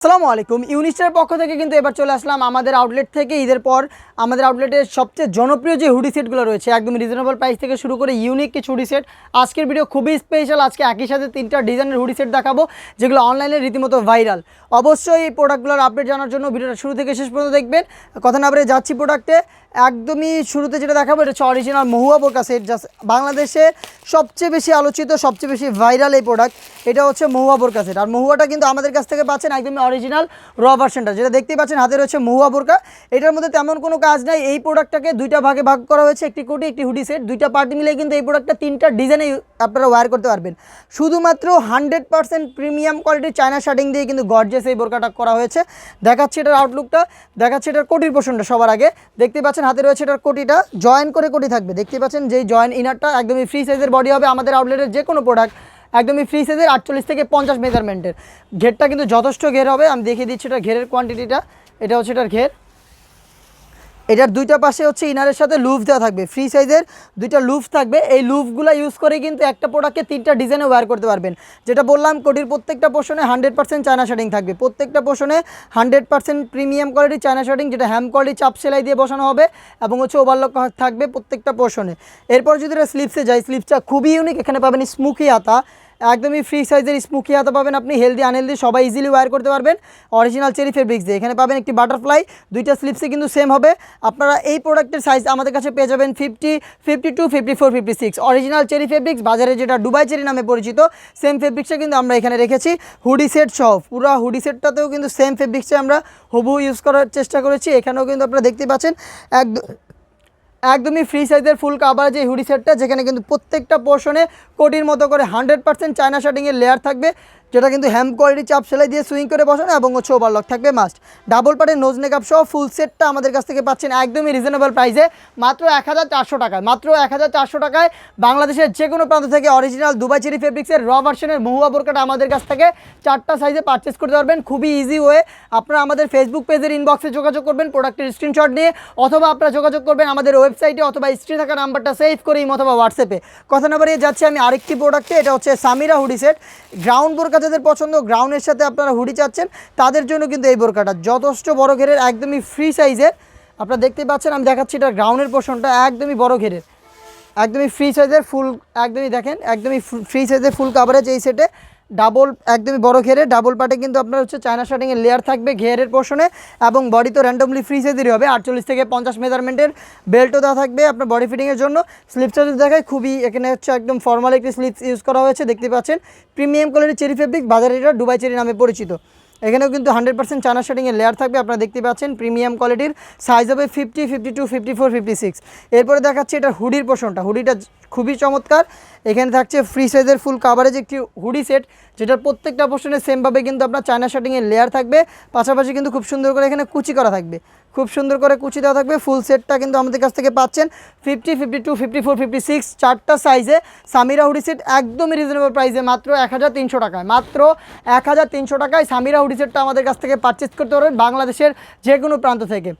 আসসালামু আলাইকুম। ইউনিস্টারের পক্ষ থেকে কিন্তু এবার চলে আসলাম আমাদের আউটলেট থেকে। ঈদের পর আমাদের আউটলেটের সবচেয়ে জনপ্রিয় যে হুডি সেটগুলো রয়েছে একদম রিজনেবল প্রাইস থেকে শুরু করে ইউনিক কিছু হুডি সেট। আজকের ভিডিও খুবই স্পেশাল। আজকে একই সাথে 3টা ডিজাইনের হুডি সেট দেখাবো যেগুলো অনলাইনে রীতিমতো ভাইরাল। অবশ্যই এই প্রোডাক্টগুলোর আপডেট জানার জন্য ভিডিওটা শুরু থেকে শেষ পর্যন্ত দেখবেন। কথা না বলে যাচ্ছি প্রোডাক্টে। একদমই শুরুতে যেটা দেখাবো এটা হচ্ছে অরিজিনাল মহুয়া বোরকা সেট। জাস্ট বাংলাদেশে সবচেয়ে বেশি আলোচিত, সবচেয়ে বেশি ভাইরাল এই প্রোডাক্ট। এটা হচ্ছে মহুয়া বোরকা সেট। আর মহুয়াটা কিন্তু আমাদের কাছ থেকে পাচ্ছেন একদমই অরিজিনাল র ভার্সনটা, যেটা দেখতেই পাচ্ছেন হাতে রয়েছে মহুয়া বোরকা। এটার মধ্যে তেমন কোনো কাজ নাই। এই প্রোডাক্টটাকে দুইটা ভাগে ভাগ করা হয়েছে, একটি কোটি একটি হুডি সেট। দুইটা পার্টি মিলে কিন্তু এই প্রোডাক্টটা 3টা ডিজাইনে আপনারা ওয়্যার করতে পারবেন। শুধুমাত্র 100% প্রিমিয়াম কোয়ালিটির চায়না শার্টিং দিয়ে কিন্তু গর্জিয়াস এই বোরকাটা করা হয়েছে। দেখাচ্ছি এটার আউটলুকটা, দেখাচ্ছি এটার কোটির পোর্শনটা। সবার আগে দেখতে পাচ্ছেন হাতে রয়েছে এটার কোটিটা, জয়েন করে কোটি থাকবে। দেখতে পাচ্ছেন যেই জয়েন ইনারটা একদমই ফ্রি সাইজের বডি হবে। আমাদের আউটলেটের যে কোনো প্রোডাক্ট একদমই ফ্রি সাইজের 48 থেকে 50 মেজারমেন্টের। ঘেরটা কিন্তু যথেষ্ট ঘের হবে। আমি দেখিয়ে দিচ্ছি এটা ঘেরের কোয়ান্টিটিটা। এটা হচ্ছে এটার ঘের। এটার দুইটা পাশে হচ্ছে ইনারের সাথে লুফ দেওয়া থাকবে, ফ্রি সাইজের দুইটা লুফ থাকবে। এই লুফগুলো ইউজ করে কিন্তু একটা প্রোডাক্টকে 3টা ডিজাইনে ওয়্যার করতে পারবেন। যেটা বললাম কোটির প্রত্যেকটা পোর্শনে 100% চায়না শার্টিং থাকবে। প্রত্যেকটা পোর্শনে 100% প্রিমিয়াম কোয়ালিটির চায়না শার্টিং, যেটা হ্যাম কোয়ালিটি চাপ সেলাই দিয়ে বসানো হবে এবং হচ্ছে ওভারলক থাকবে প্রত্যেকটা পোর্শনে। এরপর যদি এটা স্লিপসে যাই, স্লিপসটা খুবই ইউনিক। এখানে পাবেন স্মুকি হাতা, একদমই ফ্রি সাইজের স্মুকি হাতা পাবেন আপনি। হেলদি আনহেলদি সবাই ইজিলি ওয়্যার করতে পারবেন অরিজিনাল চেরি ফেব্রিক্স দিয়ে। এখানে পাবেন একটি বাটারফ্লাই, দুইটা স্লিপসে কিন্তু সেম হবে। আপনারা এই প্রোডাক্টের সাইজ আমাদের কাছে পেয়ে যাবেন 50, 52, 54, 56। অরিজিনাল চেরি ফেব্রিক্স, বাজারে যেটা দুবাই চেরি নামে পরিচিত, সেম ফেব্রিক্সটা কিন্তু আমরা এখানে রেখেছি। হুডি সেট সহ পুরো হুডি সেটটাতেও কিন্তু সেম ফেব্রিক্সে আমরা হুবহু ইউজ করার চেষ্টা করেছি। এখানেও কিন্তু আপনারা দেখতে পাচ্ছেন একদমই ফ্রি সাইজের ফুল কাভারেজ এই হুডি সেটটা, যেখানে কিন্তু প্রত্যেকটা পোর্শনে কোটির মতো করে 100% চায়না শার্টিংয়ের লেয়ার থাকবে, যেটা কিন্তু হ্যাম কোয়ালিটি চাপ সেলাই দিয়ে সুইং করে বসানো এবং হচ্ছে ওভারলক থাকবে মাস্ট। ডাবল পার্টের নোজ মেকআপ সহ ফুল সেটটা আমাদের কাছ থেকে পাচ্ছেন একদমই রিজনেবল প্রাইসে, মাত্র 1400 টাকায়। মাত্র 1400 টাকায় বাংলাদেশের যে কোনো প্রান্ত থেকে অরিজিনাল দুবাই চেরি ফেব্রিক্সের র ভার্সনের মহুয়া বোরকাটা আমাদের কাছ থেকে 4টা সাইজে পারচেস করতে পারবেন। খুবই ইজি ওয়ে। আপনারা আমাদের ফেসবুক পেজের ইনবক্সে যোগাযোগ করবেন প্রোডাক্টের স্ক্রিনশট নিয়ে, অথবা আপনারা যোগাযোগ করবেন আমাদের ওয়েবসাইটে, অথবা স্ক্রিনে থাকা নাম্বারটা সেভ করে অথবা হোয়াটসঅ্যাপে। কথা না বাড়িয়ে যাচ্ছি আমি আরেকটি প্রোডাক্টে। এটা হচ্ছে সামিরা হুডি সেট। গ্রাউন্ড বোরকা যাদের পছন্দ, গ্রাউন্ডের সাথে আপনারা হুডি চাচ্ছেন, তাদের জন্য কিন্তু এই বোরকাটা যথেষ্ট বড় ঘেরের, একদমই ফ্রি সাইজের। আপনারা দেখতে পাচ্ছেন, আমি দেখাচ্ছি এটা গ্রাউন্ডের পোর্শনটা একদমই বড় ঘেরের, একদমই ফ্রি সাইজের ফুল, একদমই দেখেন একদমই ফ্রি সাইজের ফুল কাভারেজ এই সেটে। ডাবল একদমই বড় ঘেরে, ডাবল পার্টে কিন্তু আপনার হচ্ছে চায়না শার্টিংয়ের লেয়ার থাকবে ঘেরের পোর্শনে, এবং বডি তো র্যান্ডমলি ফ্রি সাইজেরই হবে। 48 থেকে 50 মেজারমেন্টের বেল্টও দেওয়া থাকবে আপনার বডি ফিটিংয়ের জন্য। স্লিপসটা যদি দেখায়, খুবই এখানে হচ্ছে একদম ফর্মাল একটি স্লিপস ইউজ করা হয়েছে। দেখতে পাচ্ছেন প্রিমিয়াম কোয়ালিটির চেরি ফেব্রিক, বাজারে এটা দুবাই চেরি নামে পরিচিত। এখানেও কিন্তু 100% চায়না শার্টিংয়ের লেয়ার থাকবে। আপনারা দেখতে পাচ্ছেন প্রিমিয়াম কোয়ালিটির, সাইজ হবে 50, 52, 54, 56। এরপরে দেখাচ্ছি এটা হুডির পোর্শনটা। হুডিটা খুবই চমৎকার। এখানে থাকছে ফ্রি সাইজের ফুল কাভারেজ একটি হুডি সেট, যেটার প্রত্যেকটা পোর্শনে সেমভাবে কিন্তু আপনার চায়না শার্টিংয়ের লেয়ার থাকবে। পাশাপাশি কিন্তু খুব সুন্দর করে এখানে কুচি করা থাকবে, খুব সুন্দর করে কুচি দেওয়া থাকবে। ফুল সেটটা কিন্তু আমাদের কাছ থেকে পাচ্ছেন 50, 52, 54, 56 4টা সাইজে সামিরা হুডি সেট একদমই রিজনেবল প্রাইসে, মাত্র 1300 টাকায়। মাত্র 1300 টাকায় সামিরা হুডি সেটটা আমাদের কাছ থেকে পারচেস করতে পারবেন বাংলাদেশের যে কোনো প্রান্ত থেকে।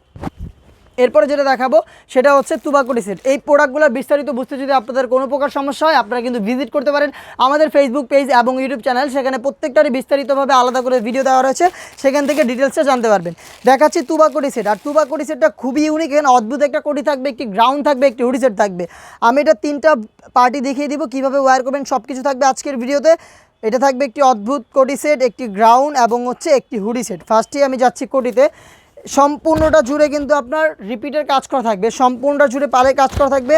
এরপরে যেটা দেখাবো সেটা হচ্ছে তুবাকুটি সেট। এই প্রোডাক্টগুলোর বিস্তারিত বুঝতে যদি আপনাদের কোনো প্রকার সমস্যা হয়, আপনারা কিন্তু ভিজিট করতে পারেন আমাদের ফেসবুক পেজ এবং ইউটিউব চ্যানেল। সেখানে প্রত্যেকটারই বিস্তারিতভাবে আলাদা করে ভিডিও দেওয়া রয়েছে, সেখান থেকে ডিটেলসটা জানতে পারবেন। দেখাচ্ছি তুবাকুটি সেট। আর তুবাকুটি সেটটা খুবই ইউনিক। এখানে অদ্ভুত একটা কোটি থাকবে, একটি গ্রাউন্ড থাকবে, একটি হুডি সেট থাকবে। আমি এটা 3টা পার্টি দেখিয়ে দিব, কীভাবে ওয়্যার করবেন সব কিছু থাকবে আজকের ভিডিওতে। এটা থাকবে একটি অদ্ভুত কোটি সেট, একটি গ্রাউন্ড এবং হচ্ছে একটি হুডি সেট। ফার্স্টেই আমি যাচ্ছি কোটিতে। সম্পূর্ণটা জুড়ে কিন্তু আপনার রিপিটের কাজ করা থাকবে, সম্পূর্ণটা জুড়ে পালে কাজ করা থাকবে,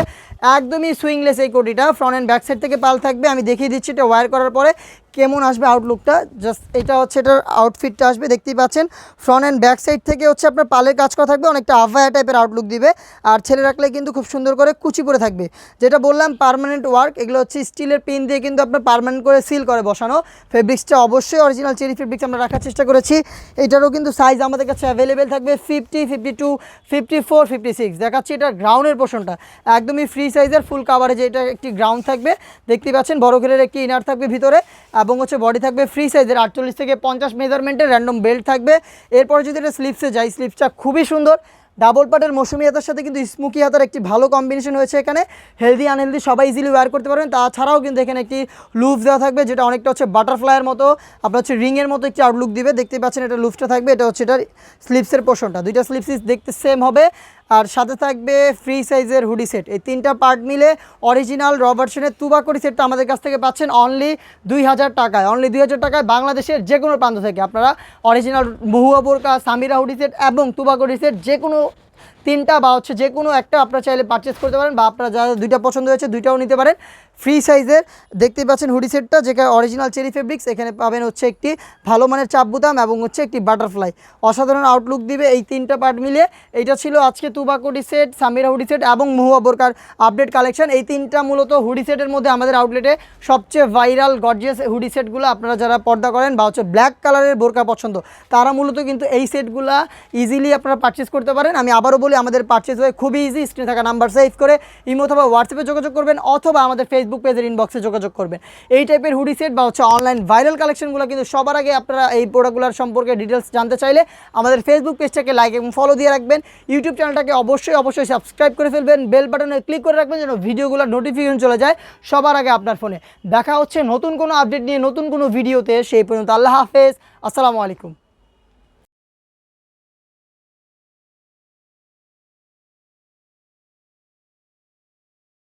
একদমই সুইংলেস এই কোটিটা। ফ্রন্ট অ্যান্ড ব্যাক সাইড থেকে পাল থাকবে। আমি দেখিয়ে দিচ্ছি এটা ওয়্যার করার পরে কেমন আসবে আউটলুকটা। জাস্ট এটা হচ্ছে এটার আউটফিটটা আসবে, দেখতেই পাচ্ছেন। ফ্রন্ট অ্যান্ড ব্যাক সাইড থেকে হচ্ছে আপনার পালের কাজ করা থাকবে, অনেকটা আভায়া টাইপের আউটলুক দিবে। আর ছেলে রাখলে কিন্তু খুব সুন্দর করে কুচি পরে থাকবে, যেটা বললাম পার্মানেন্ট ওয়ার্ক। এগুলো হচ্ছে স্টিলের পিন দিয়ে কিন্তু আপনার পার্মানেন্ট করে সিল করে বসানো। ফেব্রিক্সটা অবশ্যই অরিজিনাল চেরি ফেব্রিক্স আমরা রাখার চেষ্টা করেছি। এটারও কিন্তু সাইজ আমাদের কাছে অ্যাভেলেবেল থাকবে 50, 52, 54, 56। দেখাচ্ছি এটা গ্রাউন্ডের পোর্শনটা, একদমই ফ্রি সাইজের ফুল কাভারেজ এটা একটি গ্রাউন্ড থাকবে। দেখতেই পাচ্ছেন বড় ঘেরের একটি ইনার থাকবে ভিতরে, এবং হচ্ছে বডি থাকবে ফ্রি সাইজের 48 থেকে 50 মেজারমেন্টের র্যান্ডম বেল্ট থাকবে। এরপর যদি এটা স্লিপসে যাই, স্লিপসটা খুবই সুন্দর, ডাবল পার্টের মৌসুমি হাতার সাথে কিন্তু স্মোকি হাতার একটি ভালো কম্বিনেশন হয়েছে এখানে। হেলদি আনহেলদি সবাই ইজিলি ওয়্যার করতে পারবেন। তাছাড়াও কিন্তু এখানে একটি লুফ দেওয়া থাকবে, যেটা অনেকটা হচ্ছে বাটারফ্লাইয়ের মতো, আপনার হচ্ছে রিংয়ের মতো একটি আউটলুক দিবে। দেখতে পাচ্ছেন এটা লুফটা থাকবে, এটা হচ্ছে এটার স্লিপসের পোর্শনটা, দুইটা স্লিপস দেখতে সেম হবে। আর সাথে থাকবে ফ্রি সাইজের হুডি সেট। এই তিনটা পার্ট মিলে অরিজিনাল র ভার্সনের তুবাকড়ি সেটটা আমাদের কাছ থেকে পাচ্ছেন অনলি 2000 টাকায়। অনলি 2000 টাকায় বাংলাদেশের যে কোনো প্রান্ত থেকে আপনারা অরিজিনাল মহুয়া বোরকা, সামিরা হুডি সেট এবং তুবাকড়ি সেট যে কোনো তিনটা বা হচ্ছে যে কোনো একটা আপনারা চাইলে পারচেস করতে পারেন, বা আপনারা যারা দুইটা পছন্দ হয়েছে দুইটাও নিতে পারেন। ফ্রি সাইজের দেখতেই পাচ্ছেন হুডি সেটটা, যেটা অরিজিনাল চেরি ফেব্রিক্স। এখানে পাবেন হচ্ছে একটি ভালো মানের চাপ বুতাম এবং হচ্ছে একটি বাটারফ্লাই, অসাধারণ আউটলুক দিবে এই তিনটা পার্ট মিলে। এইটা ছিল আজকে তুবাকড়ি সেট, সামিরা হুডি সেট এবং মহুয়া বোরকার আপডেট কালেকশন। এই তিনটা মূলত হুডি সেটের মধ্যে আমাদের আউটলেটে সবচেয়ে ভাইরাল গর্জিয়াস হুডি সেটগুলো। আপনারা যারা পর্দা করেন বা হচ্ছে ব্ল্যাক কালারের বোরকা পছন্দ, তারা মূলত কিন্তু এই সেটগুলো ইজিলি আপনারা পারচেস করতে পারেন। আমি আবারও বলি, আমাদের পারচেস হয় খুবই ইজি। স্ক্রিনে থাকা নাম্বার সেভ করে ইমো অথবা হোয়াটসঅ্যাপে যোগাযোগ করবেন, অথবা আমাদের ফেসবুক পেজের ইনবক্সে যোগাযোগ করবেন। এই টাইপের হুডি সেট বা হচ্ছে অনলাইন ভাইরাল কালেকশনগুলো কিন্তু সবার আগে আপনারা এই প্রোডাক্টগুলোর সম্পর্কে ডিটেলস জানতে চাইলে আমাদের ফেসবুক পেজটাকে লাইক এবং ফলো দিয়ে রাখবেন। ইউটিউব চ্যানেলটাকে অবশ্যই সাবস্ক্রাইব করে ফেলবেন, বেল বাটনে ক্লিক করে রাখবেন যেন ভিডিওগুলোর নোটিফিকেশন চলে যায় সবার আগে আপনার ফোনে। দেখা হচ্ছে নতুন কোনো আপডেট নিয়ে নতুন কোনো ভিডিওতে। সেই পর্যন্ত আল্লাহ হাফেজ, আসসালামু আলাইকুম।